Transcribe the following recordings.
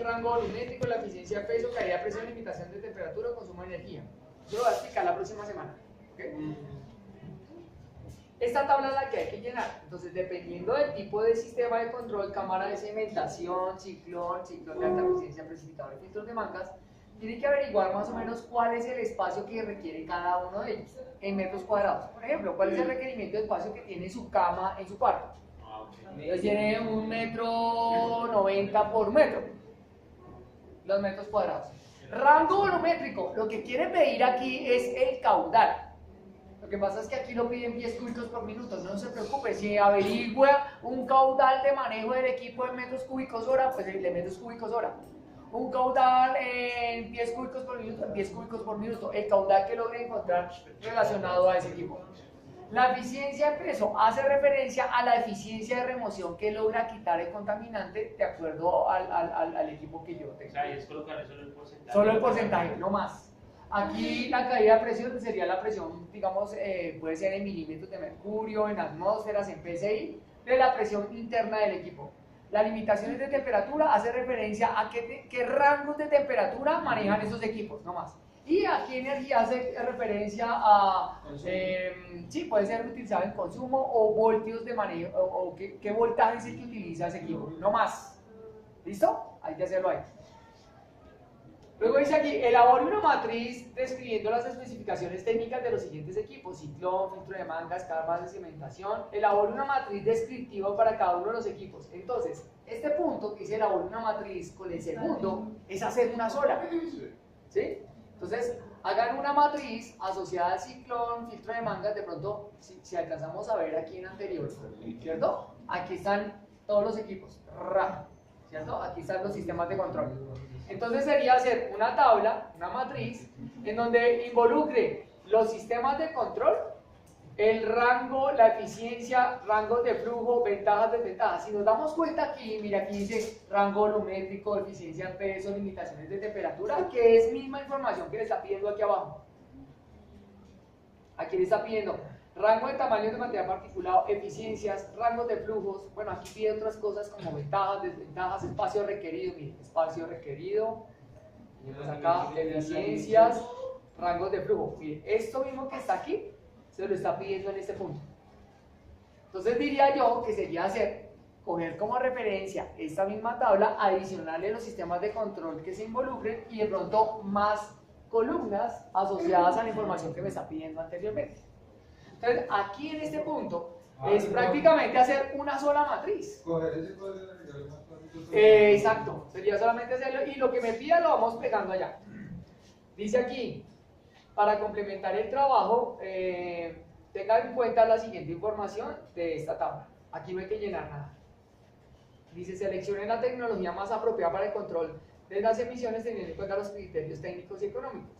rango volumétrico, la eficiencia de peso, caída de presión, limitación de temperatura, consumo de energía. Yo lo voy a explicar la próxima semana. ¿Okay? Esta tabla es la que hay que llenar. Entonces, dependiendo del tipo de sistema de control, cámara de cementación, ciclón de alta eficiencia, precipitador y filtros de mangas, tiene que averiguar más o menos cuál es el espacio que requiere cada uno de ellos en metros cuadrados. Por ejemplo, cuál es el requerimiento de espacio que tiene su cama en su cuarto. Entonces tiene 1,90 m por metro, los metros cuadrados. Rango volumétrico, lo que quiere medir aquí es el caudal. Lo que pasa es que aquí lo piden pies cúbicos por minuto, no se preocupe, si averigua un caudal de manejo del equipo en metros cúbicos hora, pues el de metros cúbicos hora. Un caudal en pies cúbicos por minuto, en pies cúbicos por minuto, el caudal que logre encontrar relacionado a ese equipo. La eficiencia de peso hace referencia a la eficiencia de remoción que logra quitar el contaminante de acuerdo al equipo que yo tengo. O sea, es colocar solo el porcentaje. Solo el porcentaje, no más. Aquí la caída de presión sería la presión, digamos, puede ser en milímetros de mercurio, en atmósferas, en PSI, de la presión interna del equipo. Las limitaciones de temperatura hace referencia a qué rangos de temperatura manejan esos equipos, no más. Y aquí energía hace referencia a, sí, puede ser utilizado en consumo o voltios de manejo, o qué voltaje es el que utiliza ese equipo, no más. ¿Listo? Hay que hacerlo ahí. Luego dice aquí, elabore una matriz describiendo las especificaciones técnicas de los siguientes equipos: ciclón, filtro de mangas, cámaras de cementación. Elabore una matriz descriptiva para cada uno de los equipos. Entonces, este punto que dice elabore una matriz con el segundo es hacer una sola. ¿Sí? Entonces, hagan una matriz asociada al ciclón, filtro de mangas. De pronto, si alcanzamos a ver aquí en anterior, ¿cierto? Aquí están todos los equipos, ¿cierto? Aquí están los sistemas de control. Entonces sería hacer una tabla, una matriz, en donde involucre los sistemas de control, el rango, la eficiencia, rangos de flujo, ventajas, desventajas. Si nos damos cuenta aquí, mira, aquí dice rango volumétrico, eficiencia en peso, limitaciones de temperatura, que es misma información que le está pidiendo aquí abajo. Aquí le está pidiendo rango de tamaño de material particulado, eficiencias, rangos de flujos. Bueno, aquí pide otras cosas como ventajas, desventajas, espacio requerido. Miren, espacio requerido. Y pues acá, eficiencias, rangos de flujo. Miren, esto mismo que está aquí, se lo está pidiendo en este punto. Entonces diría yo que sería coger como referencia esta misma tabla, adicionarle los sistemas de control que se involucren y de pronto más columnas asociadas a la información que me está pidiendo anteriormente. Entonces, aquí en este punto es prácticamente hacer una sola matriz. Exacto, sería solamente hacerlo y lo que me pida lo vamos pegando allá. Dice aquí, para complementar el trabajo, tenga en cuenta la siguiente información de esta tabla. Aquí no hay que llenar nada. Dice, seleccione la tecnología más apropiada para el control de las emisiones teniendo en cuenta los criterios técnicos y económicos.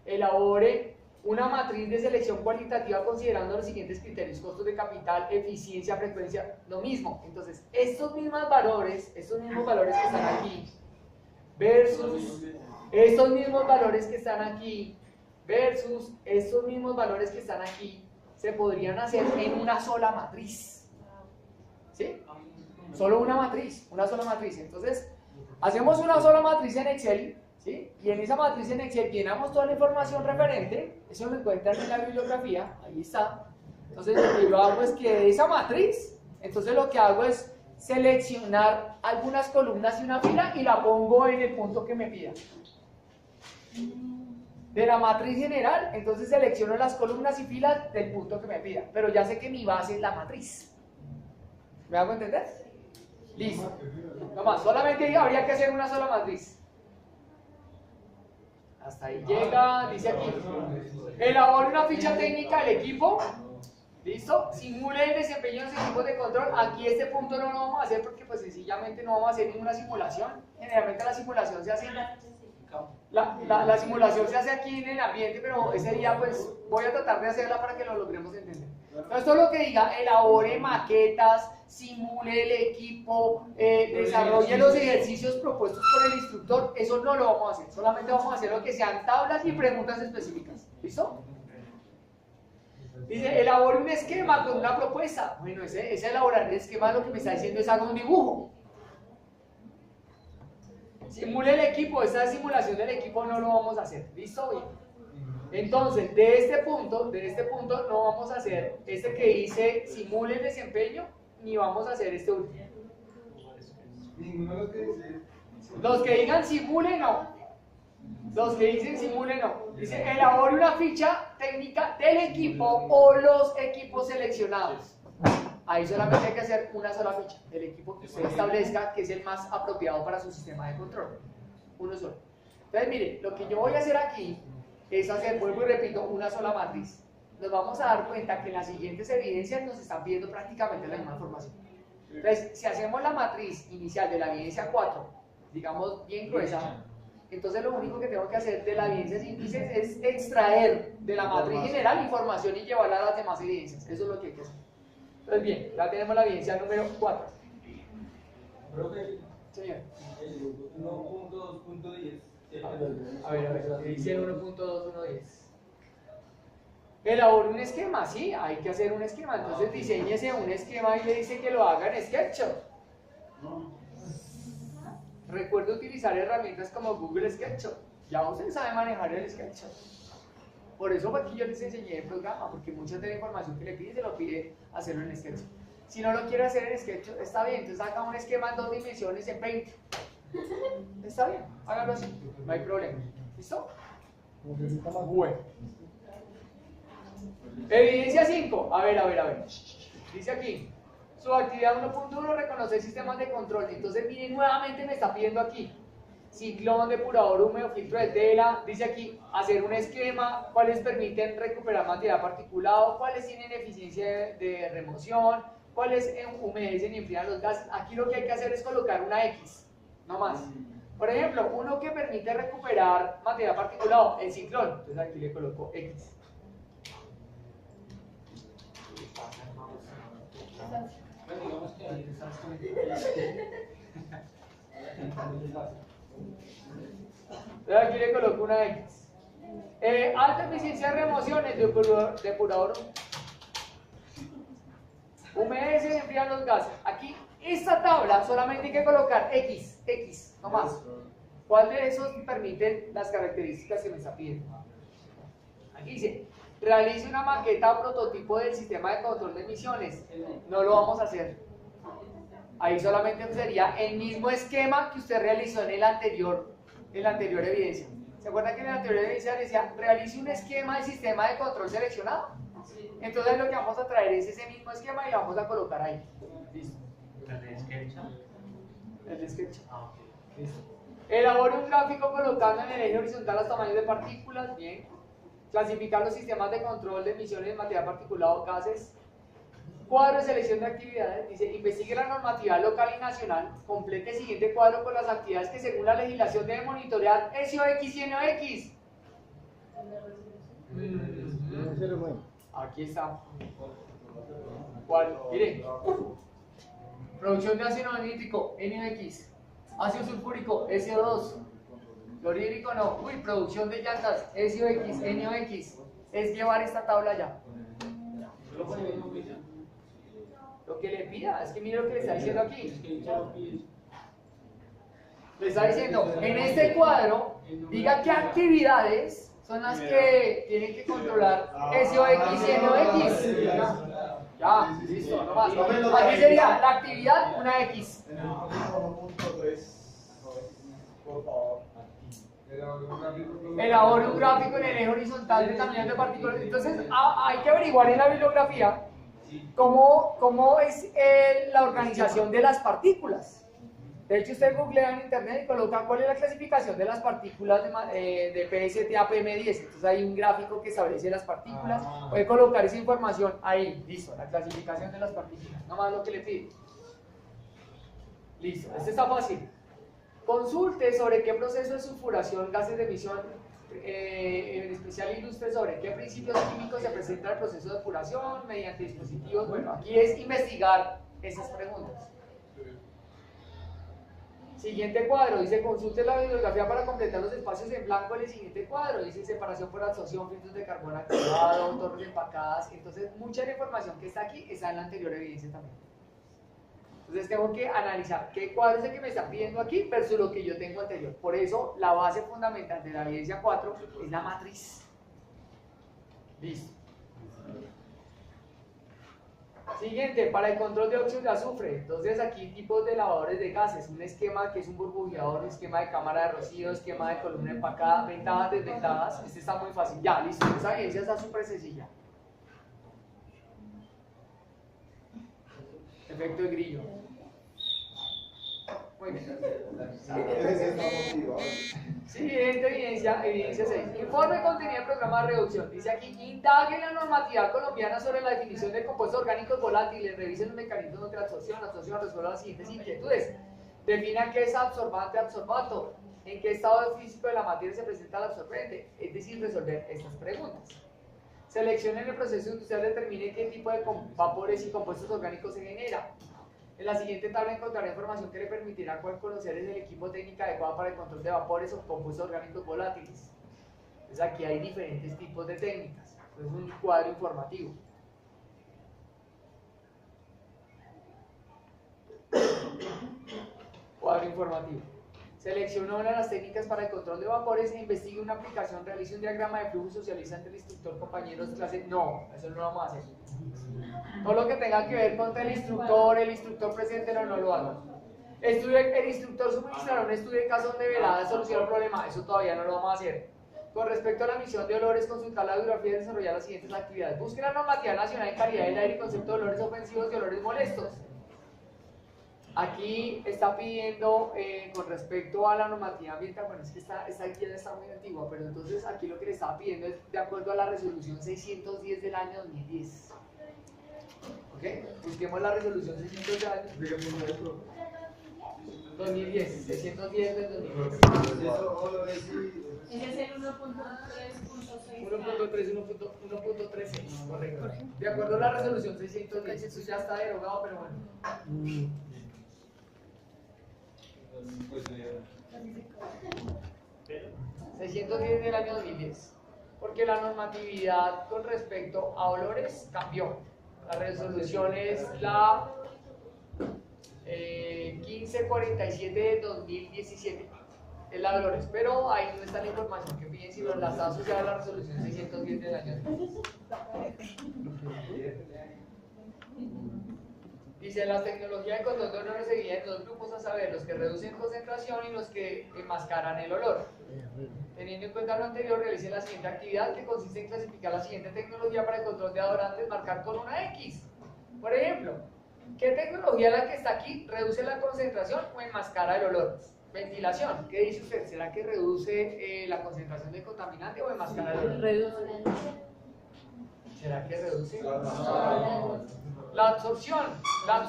Elabore una matriz de selección cualitativa considerando los siguientes criterios: costos de capital, eficiencia, frecuencia, lo mismo. Entonces, estos mismos valores que están aquí, versus estos mismos valores que están aquí, versus estos mismos valores que están aquí, se podrían hacer en una sola matriz. ¿Sí? Solo una sola matriz. Entonces, hacemos una sola matriz en Excel. ¿Sí? Y en esa matriz en Excel llenamos toda la información referente, eso lo encuentran en la bibliografía, ahí está. Entonces lo que yo hago es que de esa matriz, entonces lo que hago es seleccionar algunas columnas y una fila y la pongo en el punto que me pida. De la matriz general, entonces selecciono las columnas y filas del punto que me pida, pero ya sé que mi base es la matriz. ¿Me hago entender? Listo. Nomás, solamente habría que hacer una sola matriz. Hasta ahí llega, dice aquí, elabore una ficha técnica del equipo, ¿listo? Simule el desempeño de los equipos de control. Aquí este punto no lo vamos a hacer porque pues sencillamente no vamos a hacer ninguna simulación. Generalmente la simulación se hace la simulación se hace aquí en el ambiente, pero ese día pues voy a tratar de hacerla para que lo logremos entender. Entonces todo lo que diga, elabore maquetas, simule el equipo, desarrolle los ejercicios propuestos por el instructor, eso no lo vamos a hacer, solamente vamos a hacer lo que sean tablas y preguntas específicas. ¿Listo? Dice, elabore un esquema con una propuesta. Bueno, ese elaborar el esquema lo que me está diciendo es haga un dibujo. Simule el equipo, esta simulación del equipo no lo vamos a hacer. ¿Listo? Bien. Entonces, de este punto no vamos a hacer este que dice simule el desempeño, ni vamos a hacer este último. Ninguno de los que dice. Los que digan simule, no. Los que dicen simule, no. Dice, elabore una ficha técnica del equipo o los equipos seleccionados. Ahí solamente hay que hacer una sola ficha del equipo que usted establezca que es el más apropiado para su sistema de control. Uno solo. Entonces, mire, lo que yo voy a hacer aquí es hacer, vuelvo y repito, una sola matriz. Nos vamos a dar cuenta que en las siguientes evidencias nos están pidiendo prácticamente la misma información. Entonces, si hacemos la matriz inicial de la evidencia 4, digamos bien gruesa, entonces lo único que tengo que hacer de la evidencia índices es extraer de la matriz general información y llevarla a las demás evidencias. Eso es lo que hay que hacer. Entonces, bien, ya tenemos la evidencia número 4. Profe, Señor. el 1.2.10. A ver, ¿qué dice el 1.2.1.10? Elabore un esquema, sí, hay que hacer un esquema. Entonces diseñese un esquema y le dice que lo haga en SketchUp. Recuerde utilizar herramientas como Google SketchUp. Ya usted sabe manejar el SketchUp. Por eso fue que yo les enseñé el programa, porque mucha de la información que le pide se lo pide hacerlo en SketchUp. Si no lo quiere hacer en SketchUp, está bien, entonces haga un esquema en 2 dimensiones en Paint. Está bien, hágalo así, no hay problema. ¿Listo? Bueno. Evidencia 5. A ver. Dice aquí, su actividad 1.1, reconocer sistemas de control. Entonces, miren, nuevamente me está pidiendo aquí. Ciclón, depurador húmedo, filtro de tela. Dice aquí, hacer un esquema, cuáles permiten recuperar material particulado, cuáles tienen eficiencia de remoción, cuáles humedecen y enfrían los gases. Aquí lo que hay que hacer es colocar una X, no más. Por ejemplo, uno que permite recuperar material particulado, el ciclón. Entonces aquí le coloco X. Entonces aquí le coloco una X. Alta eficiencia de remociones, depurador. Humedece y enfría los gases. Aquí, esta tabla solamente hay que colocar X, no más. ¿Cuál de esos permiten las características que me está pidiendo? Aquí dice, realice una maqueta o prototipo del sistema de control de emisiones. No lo vamos a hacer. Ahí solamente sería el mismo esquema que usted realizó en la anterior evidencia. ¿Se acuerdan que en la anterior evidencia decía, realice un esquema del sistema de control seleccionado? Entonces lo que vamos a traer es ese mismo esquema y lo vamos a colocar ahí. Listo. ¿El de SketchUp? El de SketchUp. Ah, ok. Listo. Elabore un gráfico colocando en el eje horizontal los tamaños de partículas. Bien. Clasificar los sistemas de control de emisiones de material particulado o gases. Cuadro de selección de actividades. Dice, investigue la normatividad local y nacional. Complete el siguiente cuadro con las actividades que según la legislación deben monitorear SOX y NOX. Aquí está. ¿Cuál? Miren. Producción de ácido nítrico, NOx. Ácido sulfúrico, SO2. Clorhídrico no. Uy, producción de llantas, SOX, NOx. Es llevar esta tabla ya. Lo que le pida, es que mire lo que le está diciendo aquí. Le está diciendo, en este cuadro, diga qué actividades son las que tienen que controlar SOX y NOx. Ya, listo, no más. Aquí sería la actividad, una X. Elabore un gráfico en el eje horizontal de tamaño de partículas. Entonces, hay que averiguar en la bibliografía cómo es la organización de las partículas. De hecho, usted googlea en internet y coloca cuál es la clasificación de las partículas de PM7 a PM10. Entonces hay un gráfico que establece las partículas. Puede colocar esa información ahí. Listo, la clasificación de las partículas. Nomás lo que le pide. Listo, este está fácil. Consulte sobre qué proceso de sulfuración, gases de emisión, en especial ilustre sobre qué principios químicos se presenta el proceso de depuración mediante dispositivos. Bueno, aquí es investigar esas preguntas. Siguiente cuadro, dice consulte la bibliografía para completar los espacios en blanco en el siguiente cuadro. Dice separación por absorción, filtros de carbono activado, torres empacadas. Entonces, mucha de la información que está aquí está en la anterior evidencia también. Entonces tengo que analizar qué cuadro es el que me está pidiendo aquí versus lo que yo tengo anterior. Por eso la base fundamental de la evidencia 4 es la matriz. Listo. Siguiente, para el control de óxido de azufre. Entonces aquí tipos de lavadores de gases, un esquema que es un burbujeador, un esquema de cámara de rocío, esquema de columna empacada, ventajas, desventajas. Este está muy fácil. Ya, listo. Esa evidencia está súper sencilla. Efecto de grillo. Muy bien. Siguiente evidencia 6. Informe contenido del programa de reducción. Dice aquí, indague la normatividad colombiana sobre la definición de compuestos orgánicos volátiles, revise los mecanismos de absorción, resuelva las siguientes inquietudes. Defina qué es absorbante, absorbato, en qué estado físico de la materia se presenta el absorbente, es decir, resolver estas preguntas. Seleccione en el proceso industrial, determine qué tipo de vapores y compuestos orgánicos se genera. En la siguiente tabla encontrará información que le permitirá conocer el equipo técnico adecuado para el control de vapores o compuestos orgánicos volátiles. Entonces aquí hay diferentes tipos de técnicas. Es un cuadro informativo. Cuadro informativo. Seleccione una de las técnicas para el control de vapores e investigue una aplicación, realice un diagrama de flujo y socializa entre el instructor, compañeros de clase. No, eso no lo vamos a hacer. Todo lo que tenga que ver contra el instructor presente no lo haga. El instructor suministrará un estudio de caso donde verá solución al problema. Eso todavía no lo vamos a hacer. Con respecto a la misión de olores, consultar la bibliografía y desarrollar las siguientes actividades. Busque la normativa nacional en calidad del aire y concepto de olores ofensivos y olores molestos. Aquí está pidiendo con respecto a la normativa ambiental, bueno, es que esta guía ya está muy antigua, pero entonces aquí lo que le estaba pidiendo es de acuerdo a la resolución 610 del año 2010. ¿Ok? Busquemos la resolución 610 del año 2010, 610 del 2010. Ese es el 1.3.6. 1.13, correcto. De acuerdo a la resolución 610, eso ya está derogado, pero bueno. 610 del año 2010, porque la normatividad con respecto a olores cambió. La resolución es la 1547 de 2017, es la de olores, pero ahí no está la información que piden, sino la está asociada a la resolución 610 del año 2010. Dice, las tecnologías de control de olores se dividen en dos grupos, a saber, los que reducen concentración y los que enmascaran el olor. Teniendo en cuenta lo anterior, realice la siguiente actividad, que consiste en clasificar la siguiente tecnología para el control de adorantes, marcar con una X. Por ejemplo, ¿qué tecnología la que está aquí reduce la concentración o enmascara el olor? Ventilación, ¿qué dice usted? ¿Será que reduce la concentración de contaminante o enmascara el olor? Reduce. ¿Será que reduce? La absorción, la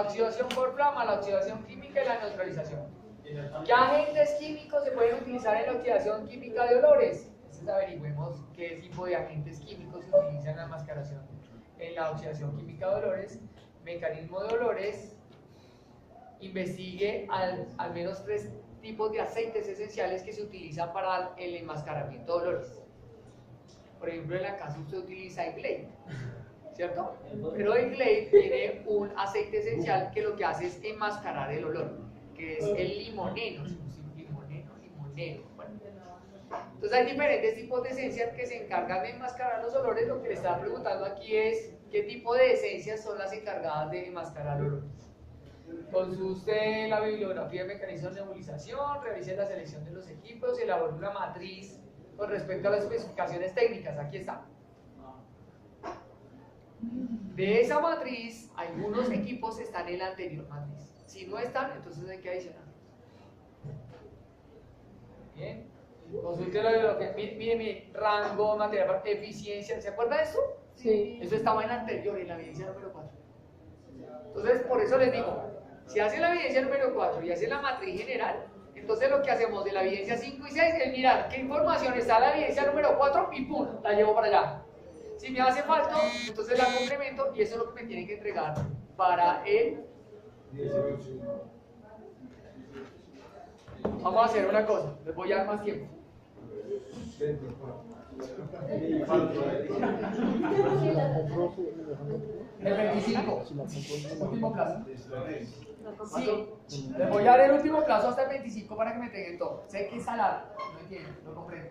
oxidación por flama, la oxidación química y la neutralización. ¿Qué agentes químicos se pueden utilizar en la oxidación química de olores? Entonces averigüemos qué tipo de agentes químicos se utilizan en la enmascaración en la oxidación química de olores, mecanismo de olores, investigue al menos 3 tipos de aceites esenciales que se utilizan para el enmascaramiento de olores. Por ejemplo, en la casa usted utiliza Glade, ¿cierto? Pero el Glade tiene un aceite esencial que lo que hace es enmascarar el olor, que es el limoneno. Limoneno. Bueno. Entonces hay diferentes tipos de esencias que se encargan de enmascarar los olores. Lo que le estaba preguntando aquí es qué tipo de esencias son las encargadas de enmascarar olores. Consulte la bibliografía de mecanismos de nebulización, revise la selección de los equipos, elabore una matriz con respecto a las especificaciones técnicas. Aquí está. De esa matriz, algunos equipos están en la anterior matriz. Si no están, entonces hay que adicionar. Bien. Consulte la bibliografía. Mire, rango, material, eficiencia. ¿Se acuerda de esto? Sí. Eso estaba en la anterior, en la evidencia número 4. Entonces, por eso les digo, si hacen la evidencia número 4 y hacen la matriz general, entonces lo que hacemos de la evidencia 5 y 6 es mirar qué información está en la evidencia número 4 y ¡pum! La llevo para allá. Si me hace falta, entonces la complemento y eso es lo que me tienen que entregar para el... Vamos a hacer una cosa, les voy a dar más tiempo. El 25, último plazo. Sí, les voy a dar el último plazo hasta el 25 para que me entreguen todo. Sé que es largo, no entiendo, no comprendo.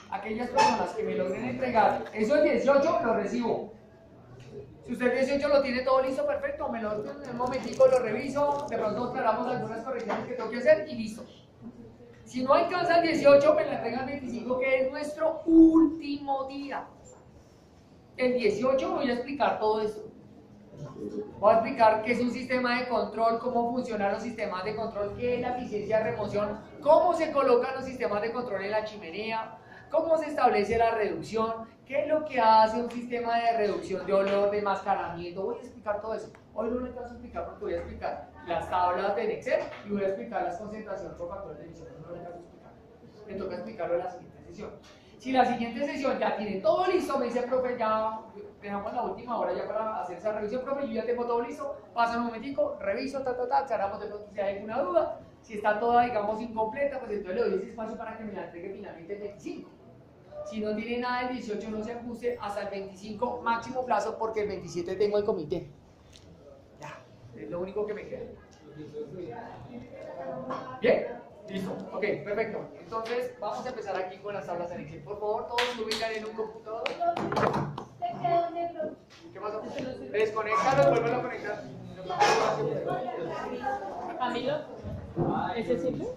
Aquellas personas que me logren entregar eso el 18, lo recibo. Si usted el 18 lo tiene todo listo, perfecto, me lo en un momentico, lo reviso, de pronto aclaramos algunas correcciones que tengo que hacer y listo. Si no alcanza el 18, me la entregan el 25, que es nuestro último día. El 18 voy a explicar todo esto. Voy a explicar qué es un sistema de control, cómo funcionan los sistemas de control, qué es la eficiencia de remoción, cómo se colocan los sistemas de control en la chimenea, cómo se establece la reducción, qué es lo que hace un sistema de reducción de olor, de enmascaramiento. Voy a explicar todo eso. Hoy no me alcanzo a explicar porque voy a explicar las tablas de Excel y voy a explicar las concentraciones por factores de emisión. No me alcanzo a explicar. Me toca explicarlo en la siguiente sesión. Si la siguiente sesión ya tiene todo listo, me dice, profe, ya dejamos la última hora ya para hacer esa revisión, profe, yo ya tengo todo listo, pasa un momentico, reviso, aclaramos de pronto si hay alguna duda. Si está toda, digamos, incompleta, pues entonces le doy ese espacio para que me la entregue finalmente el 25. Si no tiene nada el 18, no se ajuste hasta el 25 máximo plazo porque el 27 tengo el comité. Ya, es lo único que me queda. ¿Bien? Listo. Ok, perfecto. Entonces, vamos a empezar aquí con las tablas en Excel. Por favor, todos se ubican en un computador. Te quedó negro. ¿Qué pasó? Desconectarlo, vuelvo a conectar. Camilo, ¿ese sirve?